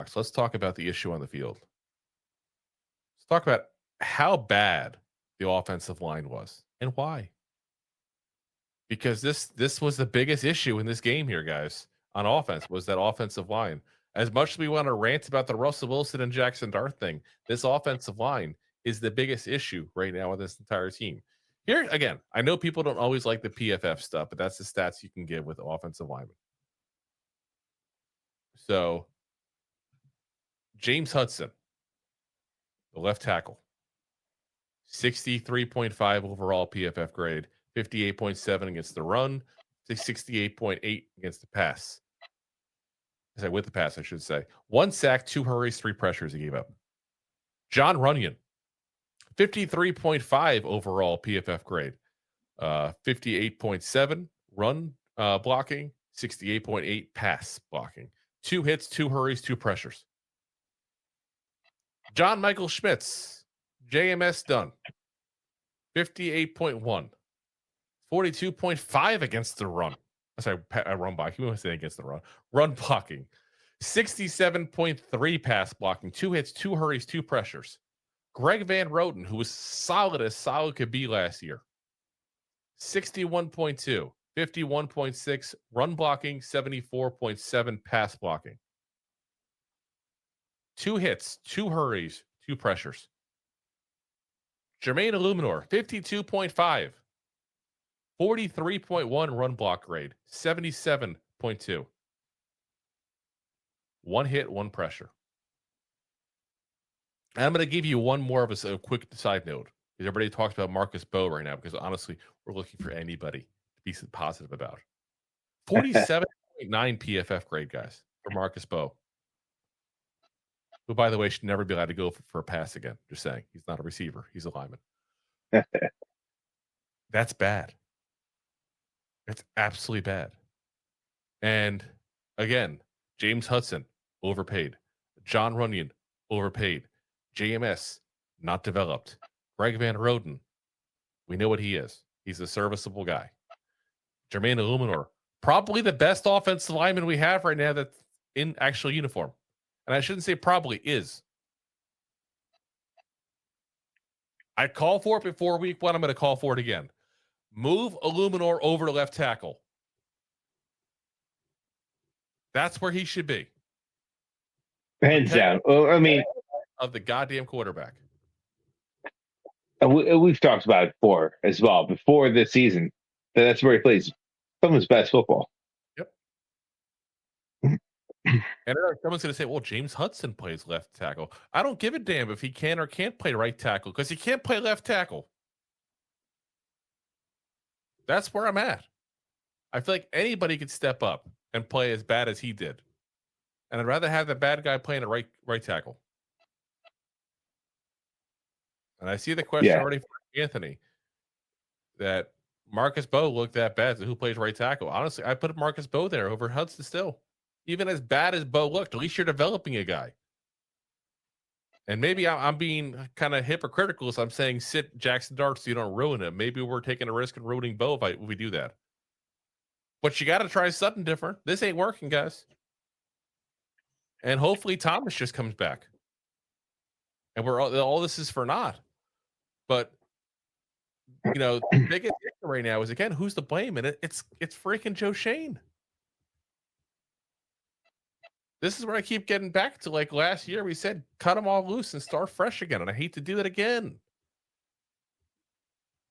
Soapbox, let's talk about the issue on the field. Let's talk about how bad the offensive line was and why. Because this was the biggest issue in this game here, guys, on offense, was that offensive line. As much as we want to rant about the Russell Wilson and Jaxson Dart thing, this offensive line is the biggest issue right now with this entire team. Here, again, I know people don't always like the PFF stuff, but that's the stats you can give with offensive linemen. So, James Hudson, the left tackle, 63.5 overall PFF grade, 58.7 against the run, 68.8 against the pass. With the pass, I should say. 1 sack, 2 hurries, 3 pressures he gave up. John Runyan, 53.5 overall PFF grade, 58.7 run blocking, 68.8 pass blocking. 2 hits, 2 hurries, 2 pressures. John Michael Schmitz, JMS done, 58.1, 42.5 against the run. Sorry, run blocking. We want to say against the run. Run blocking. 67.3 pass blocking. 2 hits, 2 hurries, 2 pressures. Greg Van Roten, who was solid as solid could be last year. 61.2, 51.6 run blocking, 74.7 pass blocking. 2 hits, 2 hurries, 2 pressures. Jermaine Eluemunor, 52.5. 43.1 run block grade, 77.2. 1 hit, 1 pressure. And I'm going to give you one more of a quick side note, because everybody talks about Marcus Bowe right now, because honestly, we're looking for anybody to be positive about. 47.9 PFF grade, guys, for Marcus Bowe. Who, by the way, should never be allowed to go for a pass again. Just saying. He's not a receiver. He's a lineman. That's bad. It's absolutely bad. And again, James Hudson, overpaid. John Runyan, overpaid. JMS, not developed. Greg Van Roten, we know what he is. He's a serviceable guy. Jermaine Eluemunor, probably the best offensive lineman we have right now that's in actual uniform. And I shouldn't say probably, is. I called for it before week 1. I'm going to call for it again. Move Eluemunor over to left tackle. That's where he should be. Hands down. Well, I mean, of the goddamn quarterback. We've talked about it before as well. Before this season, that's where he plays some of his best football. Yep. And someone's going to say, well, James Hudson plays left tackle. I don't give a damn if he can or can't play right tackle, because he can't play left tackle. That's where I'm at. I feel like anybody could step up and play as bad as he did. And I'd rather have the bad guy playing at right tackle. And I see the question already for Anthony, that Marcus Bowe looked that bad. So who plays right tackle? Honestly, I put Marcus Bowe there over Hudson still. Even as bad as Bowe looked, at least you're developing a guy. And maybe I'm being kind of hypocritical, so I'm saying sit Jaxson Dart so you don't ruin him. Maybe we're taking a risk and ruining Bowe if we do that. But you got to try something different. This ain't working, guys. And hopefully Thomas just comes back. And all this is for naught. But, the biggest issue right now is, again, who's to blame? And it's freaking Joe Shane. This is where I keep getting back to, like last year, we said, cut them all loose and start fresh again. And I hate to do that again.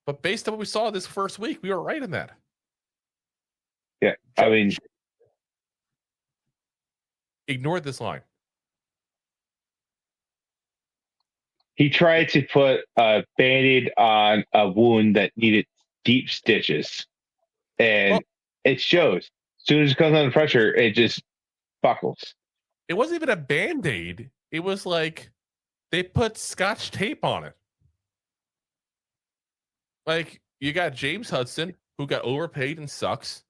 But based on what we saw this first week, we were right in that. Yeah, I mean, ignored this line. He tried to put a Band-Aid on a wound that needed deep stitches. And it shows. As soon as it comes under pressure, it just buckles. It wasn't even a Band-Aid. It was like they put Scotch tape on it. Like, you got James Hudson, who got overpaid and sucks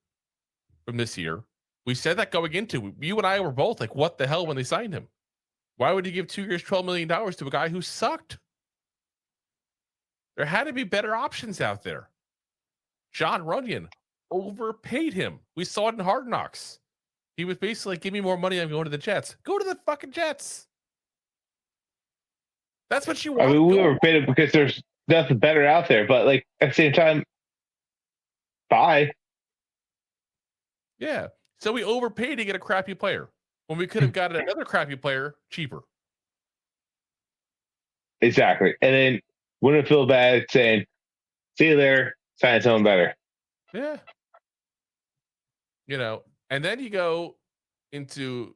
from this year. We said that going into, you and I were both like, what the hell when they signed him? Why would you give 2 years, $12 million to a guy who sucked? There had to be better options out there. John Runyan, overpaid him. We saw it in Hard Knocks. He was basically like, give me more money, I'm going to the Jets. Go to the fucking Jets. That's what you want. I mean, we were baited because there's nothing better out there, but like at the same time, bye. Yeah. So we overpaid to get a crappy player when we could have gotten another crappy player cheaper. Exactly. And then wouldn't feel bad saying, see you there, sign someone better. Yeah. You know, and then you go into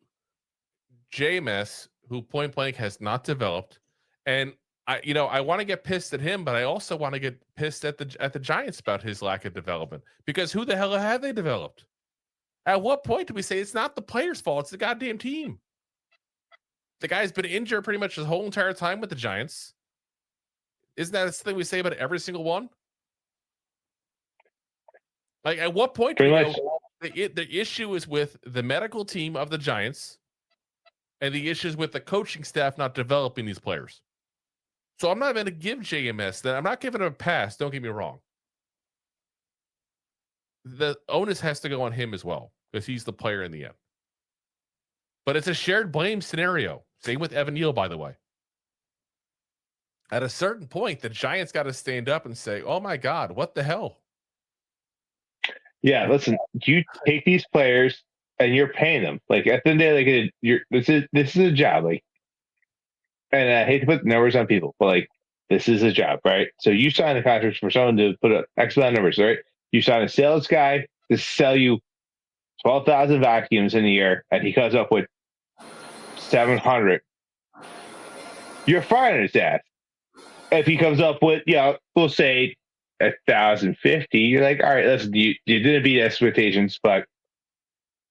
JMS, who point blank has not developed. And I want to get pissed at him, but I also want to get pissed at the Giants about his lack of development. Because who the hell have they developed? At what point do we say it's not the player's fault? It's the goddamn team. The guy's been injured pretty much his whole entire time with the Giants. Isn't that something we say about every single one? Like, at what point do we go, the issue is with the medical team of the Giants, and the issue is with the coaching staff not developing these players. So I'm not going to give JMS that. I'm not giving him a pass. Don't get me wrong. The onus has to go on him as well, because he's the player in the end. But it's a shared blame scenario. Same with Evan Neal, by the way. At a certain point, the Giants got to stand up and say, oh my God, what the hell? Yeah, listen, you take these players and you're paying them. Like at the end of the day, like this is a job. Like, and I hate to put numbers on people, but like this is a job, right? So you sign a contract for someone to put up X amount of numbers, right? You sign a sales guy to sell you 12,000 vacuums in a year, and he comes up with 700. You're firing his ass. If he comes up with, we'll say 1,050, you're like, all right, listen, you didn't beat expectations, but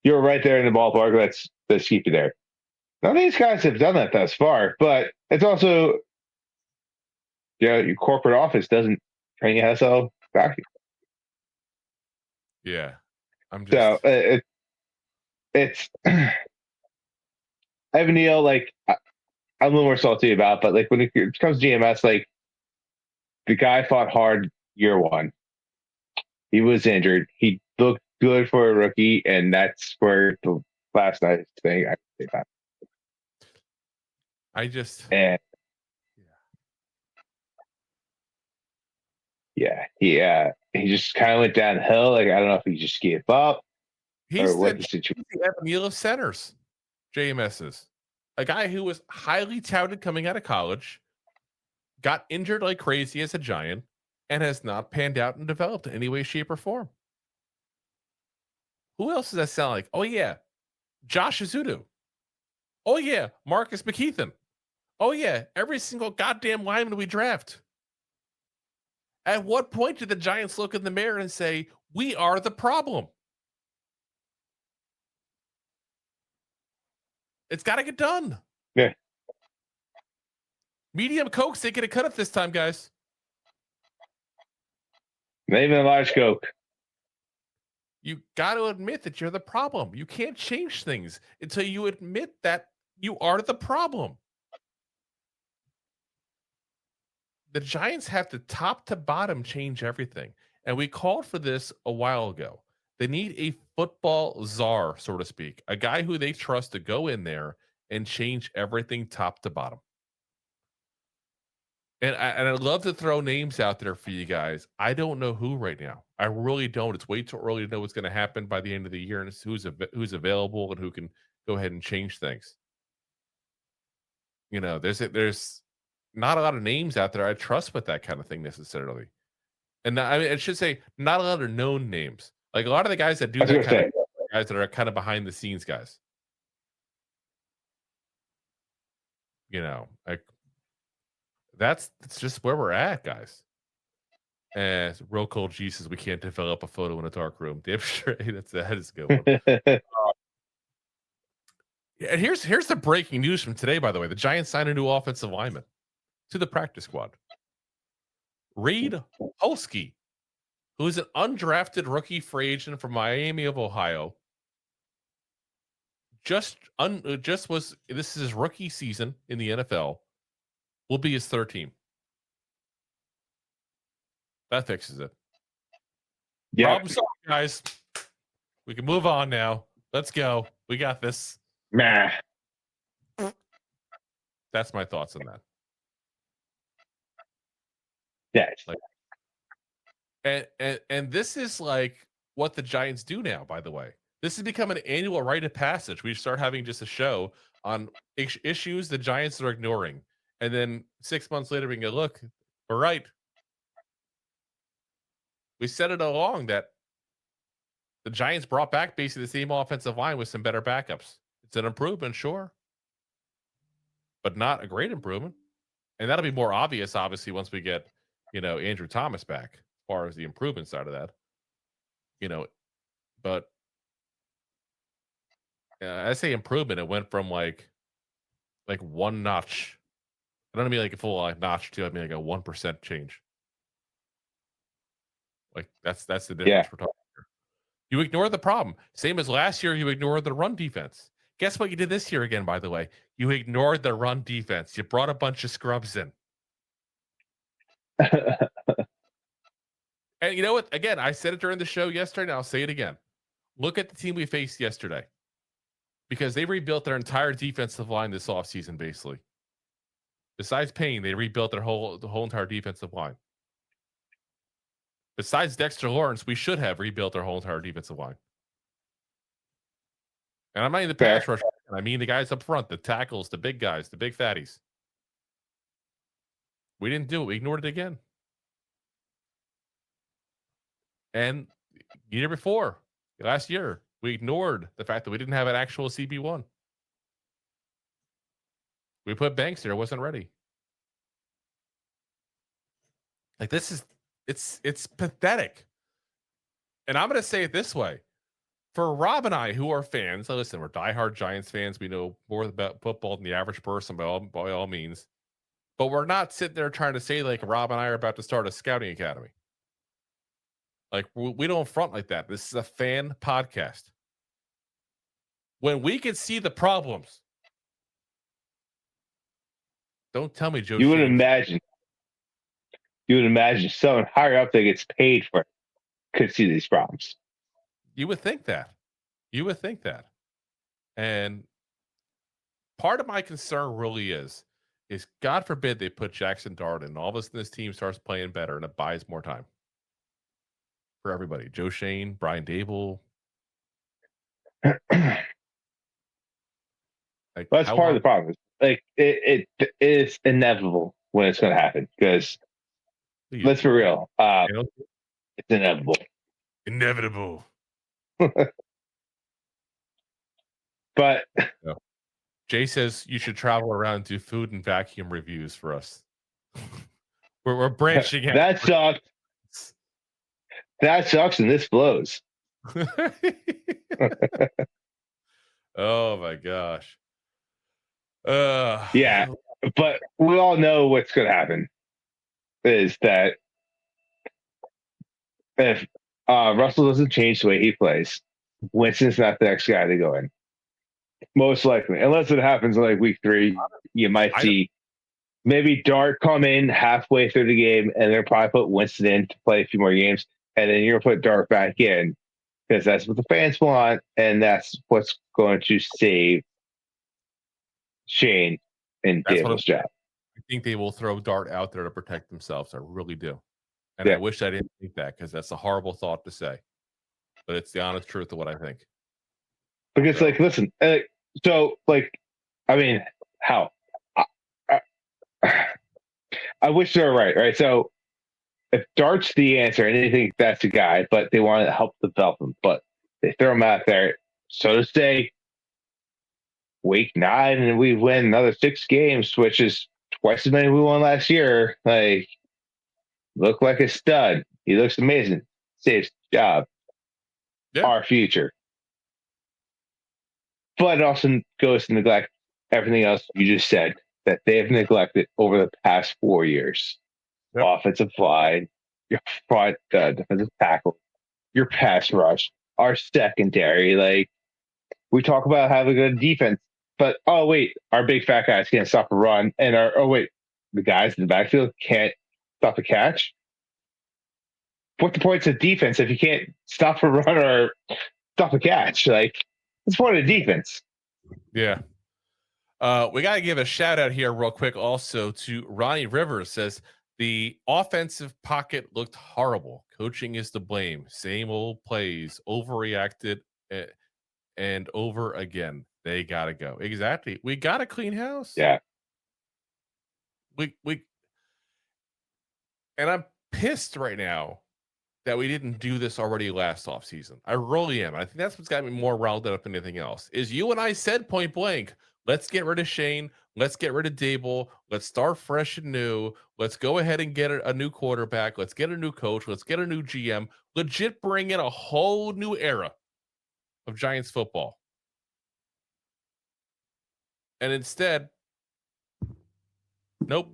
you're right there in the ballpark. Let's keep you there. None of these guys have done that thus far, but it's also, your corporate office doesn't train you how to sell vacuum. Yeah, I'm just. So it's Evan Neal, like I'm a little more salty about, but like when it comes to GMS, like the guy fought hard year one. He was injured. He looked good for a rookie, and that's where the last night's thing I say that. I just he just kind of went downhill. Like I don't know if he just gave up or what the situation. He's the Evan Neal of centers. JMS is a guy who was highly touted coming out of college, got injured like crazy as a Giant, and has not panned out and developed in any way, shape, or form. Who else does that sound like? Oh yeah, Josh Azudu. Oh yeah, Marcus McKeithen. Oh yeah, every single goddamn lineman we draft. At what point did the Giants look in the mirror and say, we are the problem? It's got to get done. Yeah. Medium Cokes, they get a cut up this time, guys. Not even a large Coke. You got to admit that you're the problem. You can't change things until you admit that you are the problem. The Giants have to top to bottom change everything. And we called for this a while ago. They need a football czar, so to speak, a guy who they trust to go in there and change everything top to bottom. And I'd love to throw names out there for you guys. I don't know who right now. I really don't. It's way too early to know what's going to happen by the end of the year and who's available and who can go ahead and change things. There's not a lot of names out there I trust with that kind of thing necessarily. And I mean, I should say not a lot of known names. Like a lot of the guys that do that kind of guys that are kind of behind the scenes guys. Like that's just where we're at, guys. And Real Cold G says we can't develop a photo in a dark room. Damn straight. That is a good one. And here's the breaking news from today, by the way. The Giants signed a new offensive lineman to the practice squad. Reed Hulsky, who is an undrafted rookie free agent from Miami of Ohio. This is his rookie season in the NFL. Will be his third team. That fixes it. Yeah. Problem solved, guys. We can move on now. Let's go. We got this. Nah. That's my thoughts on that. Yes. And this is like what the Giants do now, by the way. This has become an annual rite of passage. We start having just a show on issues the Giants are ignoring. And then 6 months later, we can go, look, we're right. We said it along that the Giants brought back basically the same offensive line with some better backups. It's an improvement, sure, but not a great improvement. And that'll be more obvious, obviously, once we get, Andrew Thomas back, as far as the improvement side of that. But I say improvement, it went from like one notch. I don't mean like a full notch too. I mean like a 1% change. Like that's the difference we're talking here. You ignore the problem. Same as last year, you ignored the run defense. Guess what you did this year again, by the way? You ignored the run defense. You brought a bunch of scrubs in. And you know what? Again, I said it during the show yesterday, and I'll say it again. Look at the team we faced yesterday. Because they rebuilt their entire defensive line this offseason, basically. Besides Payne, they rebuilt the whole entire defensive line. Besides Dexter Lawrence, we should have rebuilt our whole entire defensive line. And I'm not in the pass rush. I mean the guys up front, the tackles, the big guys, the big fatties. We didn't do it. We ignored it again. And the year before, last year, we ignored the fact that we didn't have an actual CB1. We put Banks there. It wasn't ready. Like this is, it's pathetic. And I'm going to say it this way. For Rob and I, who are fans, listen, we're diehard Giants fans. We know more about football than the average person by all means. But we're not sitting there trying to say like Rob and I are about to start a scouting academy. Like we don't front like that. This is a fan podcast. When we can see the problems, don't tell me Joe. You would imagine someone higher up that gets paid for it could see these problems. You would think that. And part of my concern really is God forbid they put Jaxson Dart in, and all of a sudden this team starts playing better and it buys more time for everybody. Joe Shane, Brian Dable. Like, that's part of the problem. Like it is inevitable when it's going to happen because let's be real, it's inevitable. Inevitable. But Jay says you should travel around and do food and vacuum reviews for us. we're branching out. That sucks. That sucks, and this blows. Oh my gosh. Yeah, but we all know what's going to happen is that if Russell doesn't change the way he plays, Winston's not the next guy to go in. Most likely, unless it happens in like week 3, you might see maybe Dart come in halfway through the game, and they'll probably put Winston in to play a few more games, and then you're gonna put Dart back in because that's what the fans want, and that's what's going to save Shane and Dable's job. I think they will throw Dart out there to protect themselves. I really do. And I wish I didn't think that because that's a horrible thought to say. But it's the honest truth of what I think. Because, like, listen, how? I wish they were right? So if Dart's the answer, and they think that's the guy, but they want to help develop him, but they throw him out there, so to say, week 9, and we win another 6 games, which is twice as many we won last year. Like, look like a stud. He looks amazing. Saves the job. Yeah. Our future. But it also goes to neglect everything else you just said that they have neglected over the past 4 years. Yep. Offensive line, your front defensive tackle, your pass rush, our secondary. Like, we talk about having a good defense, but our big fat guys can't stop a run, and the guys in the backfield can't stop a catch. What the point's of defense if you can't stop a run or stop a catch? Like, It's part of the defense. Yeah. We got to give a shout out here real quick also to Ronnie Rivers. Says the offensive pocket looked horrible. Coaching is to blame. Same old plays, overreacted and over again. They got to go. Exactly. We got a clean house. Yeah. We and I'm pissed right now that we didn't do this already last offseason. I really am. I think that's what's got me more riled up than anything else. Is you and I said point blank, let's get rid of Shane. Let's get rid of Dable. Let's start fresh and new. Let's go ahead and get a new quarterback. Let's get a new coach. Let's get a new GM. Legit bring in a whole new era of Giants football. And instead, nope.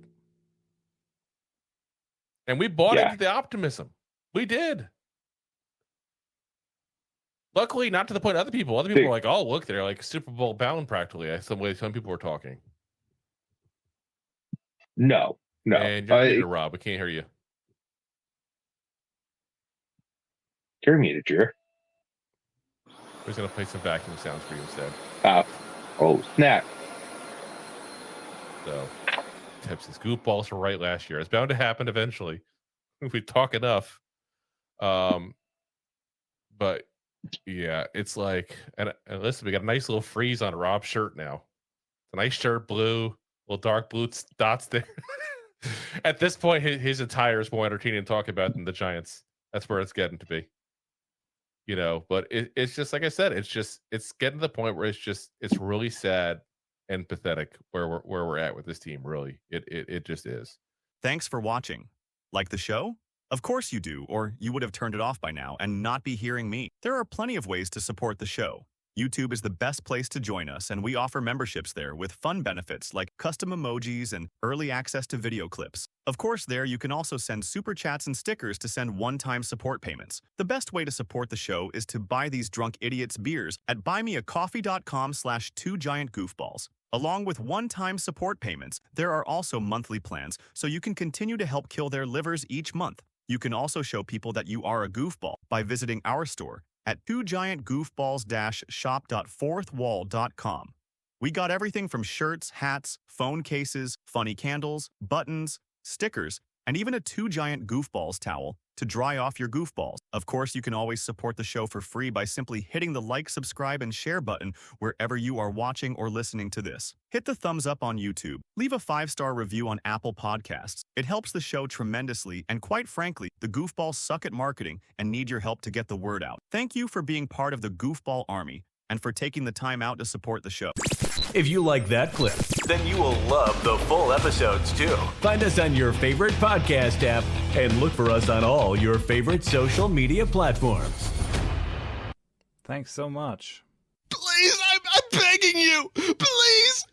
And we bought into the optimism. We did. Luckily, not to the point of other people. Other people were like, oh, look, they're like Super Bowl bound practically. Some people were talking. No. And you're muted, Rob. We can't hear you. You're muted, Drew. We're going to play some vacuum sounds for you instead. Oh, snap. So, Tips' goofballs were right last year. It's bound to happen eventually. If we talk enough. But yeah, it's like, and listen, we got a nice little freeze on Rob's shirt now. It's a nice shirt, blue, little dark blue dots there. At this point, his attire is more entertaining to talk about than the Giants. That's where it's getting to be. You know, but it's just like I said, it's getting to the point where it's really sad and pathetic where we're at with this team. Really, it just is. Thanks for watching. Like the show? Of course you do, or you would have turned it off by now and not be hearing me. There are plenty of ways to support the show. YouTube is the best place to join us, and we offer memberships there with fun benefits like custom emojis and early access to video clips. Of course, there you can also send super chats and stickers to send one-time support payments. The best way to support the show is to buy these drunk idiots beers at buymeacoffee.com/2giantgoofballs. Along with one-time support payments, there are also monthly plans, so you can continue to help kill their livers each month. You can also show people that you are a goofball by visiting our store at 2giantgoofballs-shop.fourthwall.com. We got everything from shirts, hats, phone cases, funny candles, buttons, stickers, and even a 2 Giant Goofballs towel to dry off your goofballs. Of course, you can always support the show for free by simply hitting the like, subscribe, and share button wherever you are watching or listening to this. Hit the thumbs up on YouTube. Leave a 5-star review on Apple Podcasts. It helps the show tremendously, and quite frankly, the goofballs suck at marketing and need your help to get the word out. Thank you for being part of the Goofball Army and for taking the time out to support the show. If you like that clip, then you will love the full episodes too. Find us on your favorite podcast app and look for us on all your favorite social media platforms. Thanks so much. Please, I'm begging you. Please.